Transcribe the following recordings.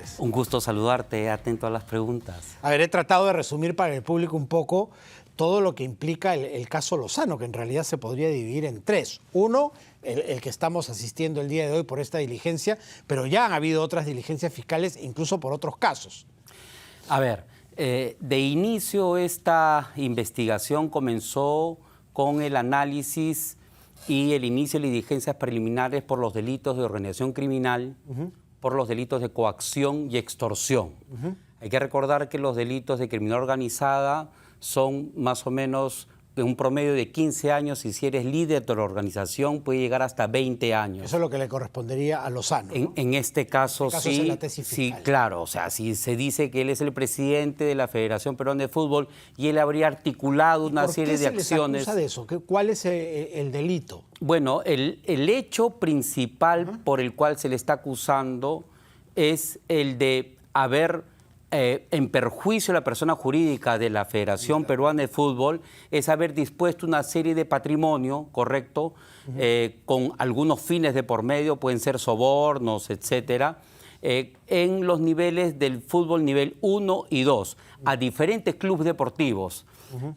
tardes. Un gusto saludarte, atento a las preguntas. A ver, he tratado de resumir para el público un poco todo lo que implica el caso Lozano, que en realidad se podría dividir en tres. Uno, el que estamos asistiendo el día de hoy por esta diligencia, pero ya han habido otras diligencias fiscales, incluso por otros casos. A ver, de inicio esta investigación comenzó con el análisis y el inicio de diligencias preliminares por los delitos de organización criminal, por los delitos de coacción y extorsión. Hay que recordar que los delitos de criminalidad organizada son más o menos un promedio de 15 años y si eres líder de la organización puede llegar hasta 20 años. Eso es lo que le correspondería a Lozano, ¿no? En este caso, sí, es la tesis sí, fiscal. claro. O sea, si se dice que él es el presidente de la Federación Peruana de Fútbol y él habría articulado una serie de acciones. ¿Por qué se les acusa de eso? ¿Cuál es el delito? Bueno, el hecho principal por el cual se le está acusando es el de haber, en perjuicio de la persona jurídica de la Federación Peruana de Fútbol, es haber dispuesto una serie de patrimonio, ¿correcto?, con algunos fines de por medio, pueden ser sobornos, etcétera, en los niveles del fútbol nivel 1 y 2, a diferentes clubes deportivos.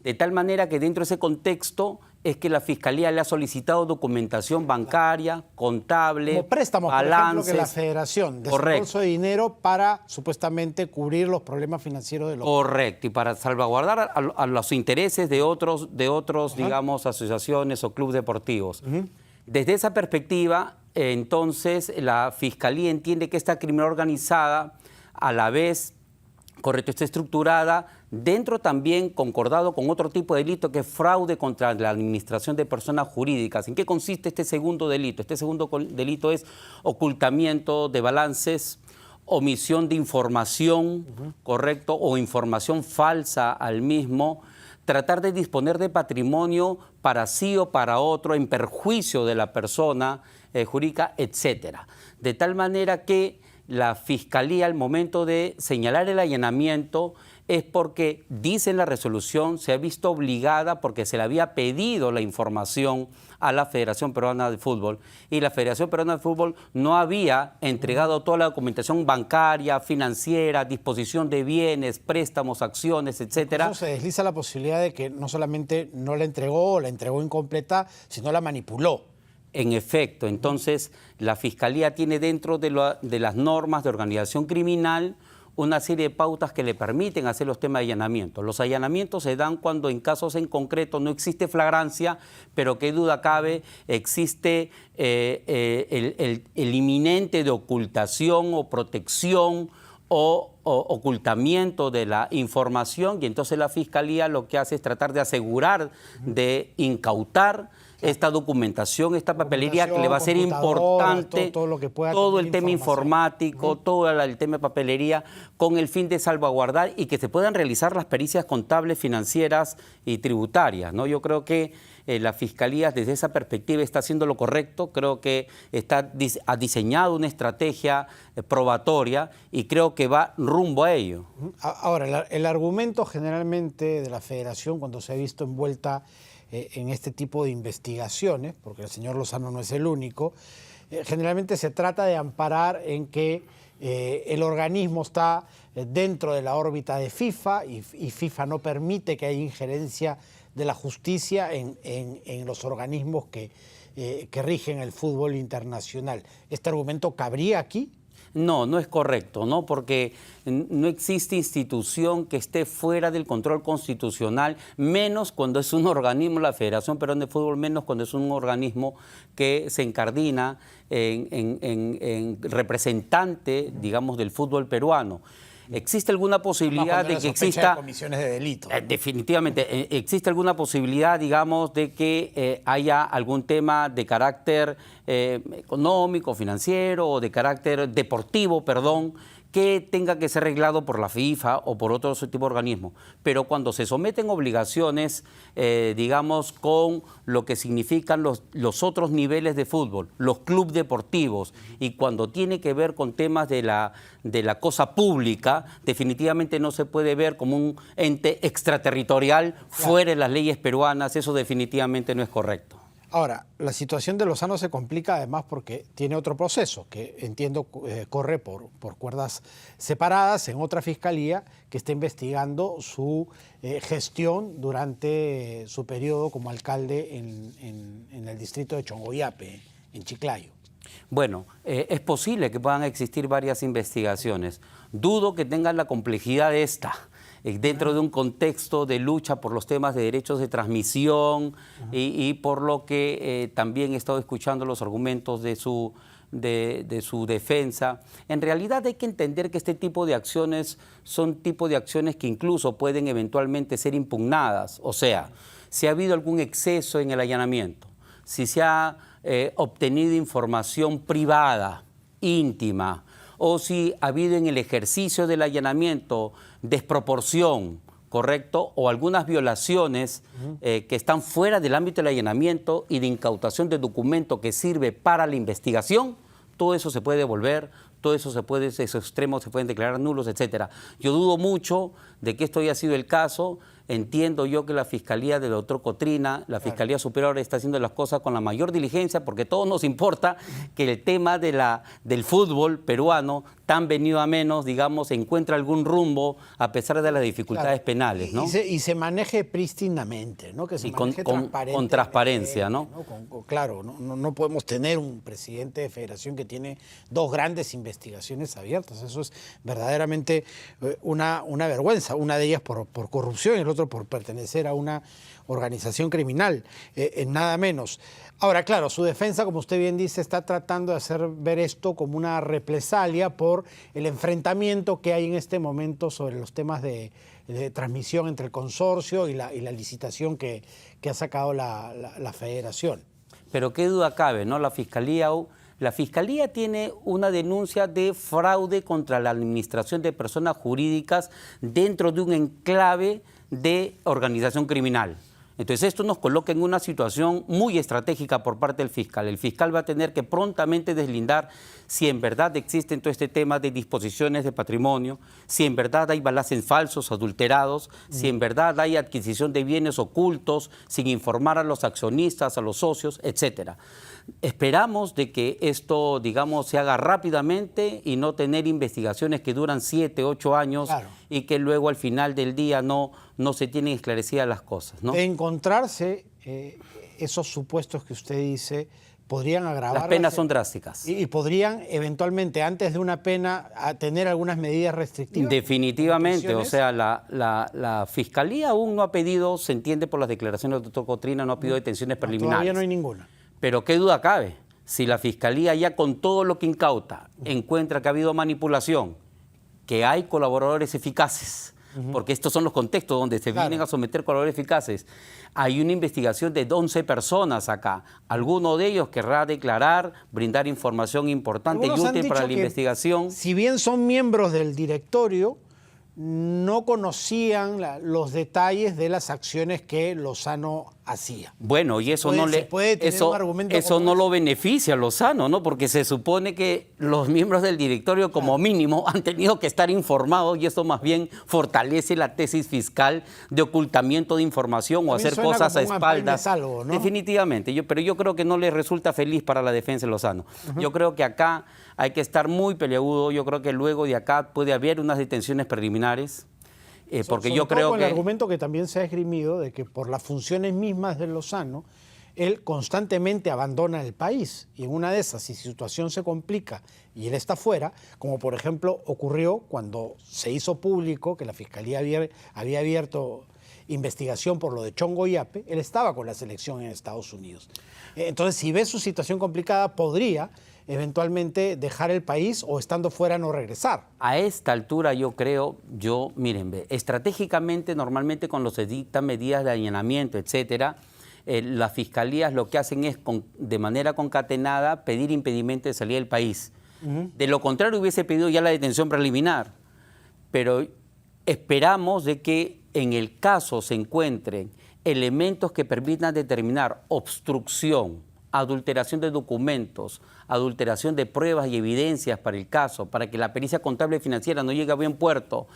De tal manera que dentro de ese contexto es que la Fiscalía le ha solicitado documentación bancaria, contable, como préstamos, balances. por ejemplo, que la Federación desembolso de dinero para supuestamente cubrir los problemas financieros de los... Correcto, y para salvaguardar a los intereses de otros digamos, asociaciones o clubes deportivos. Desde esa perspectiva, entonces, la Fiscalía entiende que esta criminalidad organizada, a la vez, correcto, está estructurada dentro también concordado con otro tipo de delito que es fraude contra la administración de personas jurídicas. ¿En qué consiste este segundo delito? Este segundo delito es ocultamiento de balances, omisión de información, correcto, o información falsa al mismo, tratar de disponer de patrimonio para sí o para otro en perjuicio de la persona jurídica, etcétera. De tal manera que la Fiscalía, al momento de señalar el allanamiento, es porque, dice en la resolución, se ha visto obligada porque se le había pedido la información a la Federación Peruana de Fútbol y la Federación Peruana de Fútbol no había entregado toda la documentación bancaria, financiera, disposición de bienes, préstamos, acciones, etcétera. Entonces se desliza la posibilidad de que no solamente no la entregó o la entregó incompleta, sino la manipuló. En efecto, entonces la Fiscalía tiene dentro de las normas de organización criminal una serie de pautas que le permiten hacer los temas de allanamiento. Los allanamientos se dan cuando en casos en concreto no existe flagrancia, pero qué duda cabe, existe el inminente de ocultación o protección o ocultamiento de la información y entonces la Fiscalía lo que hace es tratar de asegurar, de incautar esta documentación, esta papelería que le va a ser importante, todo el tema informático, todo el tema de papelería, con el fin de salvaguardar y que se puedan realizar las pericias contables, financieras y tributarias, ¿no? Yo creo que la Fiscalía desde esa perspectiva está haciendo lo correcto, creo que ha diseñado una estrategia probatoria y creo que va rumbo a ello. Ahora, el argumento generalmente de la Federación cuando se ha visto envuelta en este tipo de investigaciones, porque el señor Lozano no es el único, generalmente se trata de amparar en que el organismo está dentro de la órbita de FIFA y FIFA no permite que haya injerencia de la justicia en los organismos que rigen el fútbol internacional. ¿Este argumento cabría aquí? No, no es correcto, ¿no? Porque no existe institución que esté fuera del control constitucional, menos cuando es un organismo, la Federación Peruana de Fútbol, menos cuando es un organismo que se incardina en representante, digamos, del fútbol peruano. ¿Existe alguna posibilidad de que exista comisiones de delito? Definitivamente, existe alguna posibilidad, digamos, de que haya algún tema de carácter económico, financiero o de carácter deportivo, perdón, que tenga que ser arreglado por la FIFA o por otro tipo de organismo. Pero cuando se someten obligaciones, digamos, con lo que significan los otros niveles de fútbol, los clubes deportivos, y cuando tiene que ver con temas de la cosa pública, definitivamente no se puede ver como un ente extraterritorial fuera de las leyes peruanas, eso definitivamente no es correcto. Ahora, la situación de Lozano se complica además porque tiene otro proceso que entiendo corre por cuerdas separadas en otra fiscalía que está investigando su gestión durante su periodo como alcalde en el distrito de Chongoyape, en Chiclayo. Bueno, es posible que puedan existir varias investigaciones. Dudo que tengan la complejidad de esta, dentro de un contexto de lucha por los temas de derechos de transmisión y por lo que también he estado escuchando los argumentos de su defensa. En realidad hay que entender que este tipo de acciones son tipo de acciones que incluso pueden eventualmente ser impugnadas. O sea, si ha habido algún exceso en el allanamiento, si se ha obtenido información privada, íntima, o si ha habido en el ejercicio del allanamiento desproporción, ¿correcto? O algunas violaciones que están fuera del ámbito del allanamiento y de incautación de documento que sirve para la investigación, todo eso se puede devolver, todo eso esos extremos se pueden declarar nulos, etcétera. Yo dudo mucho de que esto haya sido el caso. Entiendo yo que la Fiscalía del doctor Cotrina, la Fiscalía Superior está haciendo las cosas con la mayor diligencia porque a todos nos importa que el tema del fútbol peruano, tan venido a menos, digamos, encuentre algún rumbo a pesar de las dificultades penales, ¿no? Y se maneje prístinamente, ¿no? Que se maneje con transparencia, ¿no? Claro, no podemos tener un presidente de federación que tiene dos grandes investigaciones abiertas. Eso es verdaderamente una vergüenza. Una de ellas por corrupción y el otro por pertenecer a una organización criminal, nada menos. Ahora, claro, su defensa, como usted bien dice, está tratando de hacer ver esto como una represalia por el enfrentamiento que hay en este momento sobre los temas de transmisión entre el consorcio y la licitación que ha sacado la federación. Pero qué duda cabe, ¿no? La Fiscalía tiene una denuncia de fraude contra la administración de personas jurídicas dentro de un enclave de organización criminal. Entonces esto nos coloca en una situación muy estratégica por parte del fiscal. El fiscal va a tener que prontamente deslindar si en verdad existen todo este tema de disposiciones de patrimonio, si en verdad hay balances falsos, adulterados, si en verdad hay adquisición de bienes ocultos sin informar a los accionistas, a los socios, etcétera. Esperamos de que esto, digamos, se haga rápidamente y no tener investigaciones que duran 7, 8 años y que luego al final del día no se tienen esclarecidas las cosas, ¿no? De encontrarse esos supuestos que usted dice, podrían agravar. Las penas son drásticas. Y podrían eventualmente, antes de una pena, tener algunas medidas restrictivas. Definitivamente, o sea, la Fiscalía aún no ha pedido, se entiende por las declaraciones del doctor Cotrina, no ha pedido detenciones preliminares. Todavía no hay ninguna. Pero qué duda cabe, si la Fiscalía ya con todo lo que incauta encuentra que ha habido manipulación, que hay colaboradores eficaces, porque estos son los contextos donde se vienen a someter colaboradores eficaces. Hay una investigación de 11 personas acá. Alguno de ellos querrá declarar, brindar información importante y útil para la investigación. Si bien son miembros del directorio, no conocían los detalles de las acciones que Lozano hacía. Bueno, y eso no lo beneficia a Lozano, ¿no? Porque se supone que los miembros del directorio como mínimo han tenido que estar informados y eso más bien fortalece la tesis fiscal de ocultamiento de información o hacer cosas a espaldas. Algo, ¿no? Definitivamente, pero yo creo que no le resulta feliz para la defensa de Lozano. Yo creo que acá hay que estar muy peleagudo, yo creo que luego de acá puede haber unas detenciones preliminares. Porque yo creo que el argumento que también se ha esgrimido de que por las funciones mismas de Lozano, él constantemente abandona el país y en una de esas, si su situación se complica y él está fuera, como por ejemplo ocurrió cuando se hizo público que la Fiscalía había abierto investigación por lo de Chongoyape, él estaba con la selección en Estados Unidos. Entonces, si ve su situación complicada, podría eventualmente dejar el país o estando fuera no regresar. A esta altura yo creo, miren, estratégicamente normalmente cuando se dictan medidas de allanamiento, etcétera, las fiscalías lo que hacen es de manera concatenada pedir impedimento de salida del país. De lo contrario hubiese pedido ya la detención preliminar, pero esperamos de que en el caso se encuentren elementos que permitan determinar obstrucción, adulteración de documentos, adulteración de pruebas y evidencias para el caso, para que la pericia contable y financiera no llegue a buen puerto,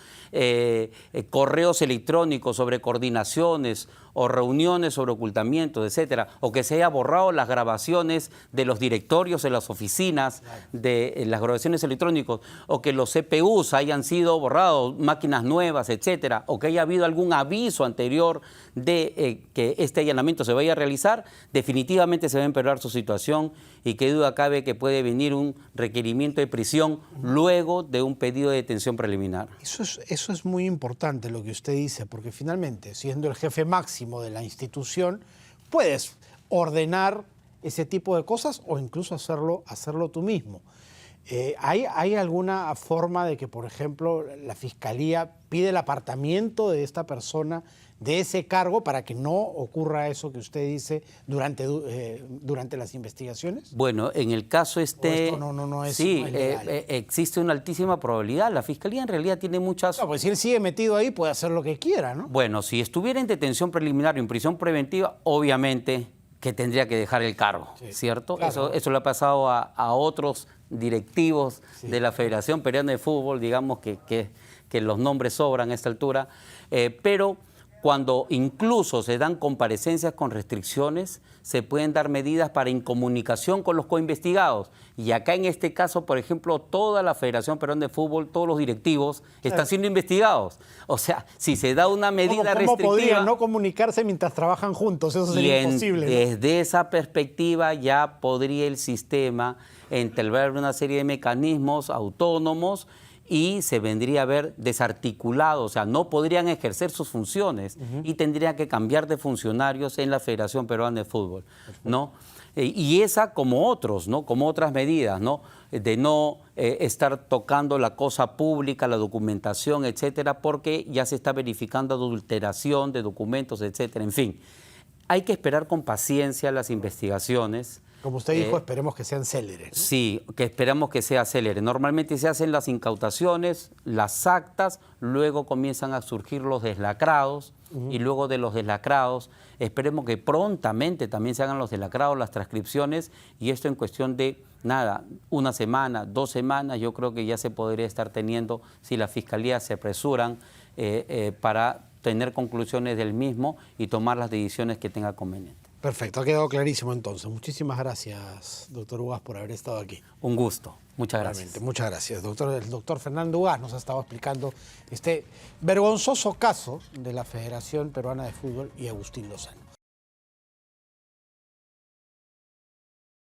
correos electrónicos sobre coordinaciones o reuniones sobre ocultamientos, etcétera, o que se haya borrado las grabaciones de los directorios de las oficinas, de las grabaciones electrónicas, o que los CPUs hayan sido borrados, máquinas nuevas, etcétera, o que haya habido algún aviso anterior de que este allanamiento se vaya a realizar, definitivamente se va a empeorar su situación y qué duda cabe que puede venir un requerimiento de prisión luego de un pedido de detención preliminar. Eso es muy importante lo que usted dice, porque finalmente, siendo el jefe máximo de la institución, puedes ordenar ese tipo de cosas o incluso hacerlo tú mismo. ¿Hay alguna forma de que, por ejemplo, la Fiscalía pide el apartamiento de esta persona de ese cargo para que no ocurra eso que usted dice durante las investigaciones? Bueno, en el caso esto no es legal. Existe una altísima probabilidad. La Fiscalía en realidad tiene muchas... No, pues si él sigue metido ahí puede hacer lo que quiera, ¿no? Bueno, si estuviera en detención preliminar o en prisión preventiva, obviamente que tendría que dejar el cargo, sí, ¿cierto? Claro. Eso le ha pasado a otros directivos de la Federación Peruana de Fútbol, digamos que los nombres sobran a esta altura, pero cuando incluso se dan comparecencias con restricciones, se pueden dar medidas para incomunicación con los coinvestigados. Y acá en este caso, por ejemplo, toda la Federación Peruana de Fútbol, todos los directivos están siendo investigados. O sea, si se da una medida restrictiva... ¿Cómo podrían no comunicarse mientras trabajan juntos? Eso sería imposible, ¿no? Desde esa perspectiva ya podría el sistema entablar una serie de mecanismos autónomos y se vendría a ver desarticulado, o sea, no podrían ejercer sus funciones y tendrían que cambiar de funcionarios en la Federación Peruana de Fútbol, ¿no? Y esa como otros, ¿no? Como otras medidas, ¿no? De no estar tocando la cosa pública, la documentación, etcétera, porque ya se está verificando adulteración de documentos, etcétera, en fin. Hay que esperar con paciencia las investigaciones. Como usted dijo, esperemos que sean céleres, ¿no? Sí, que esperamos que sea célere. Normalmente se hacen las incautaciones, las actas, luego comienzan a surgir los deslacrados y luego de los deslacrados, esperemos que prontamente también se hagan los deslacrados, las transcripciones y esto en cuestión de, nada, una semana, 2 semanas, yo creo que ya se podría estar teniendo si la Fiscalía se apresuran para tener conclusiones del mismo y tomar las decisiones que tenga conveniente. Perfecto, ha quedado clarísimo entonces. Muchísimas gracias, doctor Ugaz, por haber estado aquí. Un gusto, muchas gracias. Realmente, muchas gracias. El doctor Fernando Ugaz nos ha estado explicando este vergonzoso caso de la Federación Peruana de Fútbol y Agustín Lozano.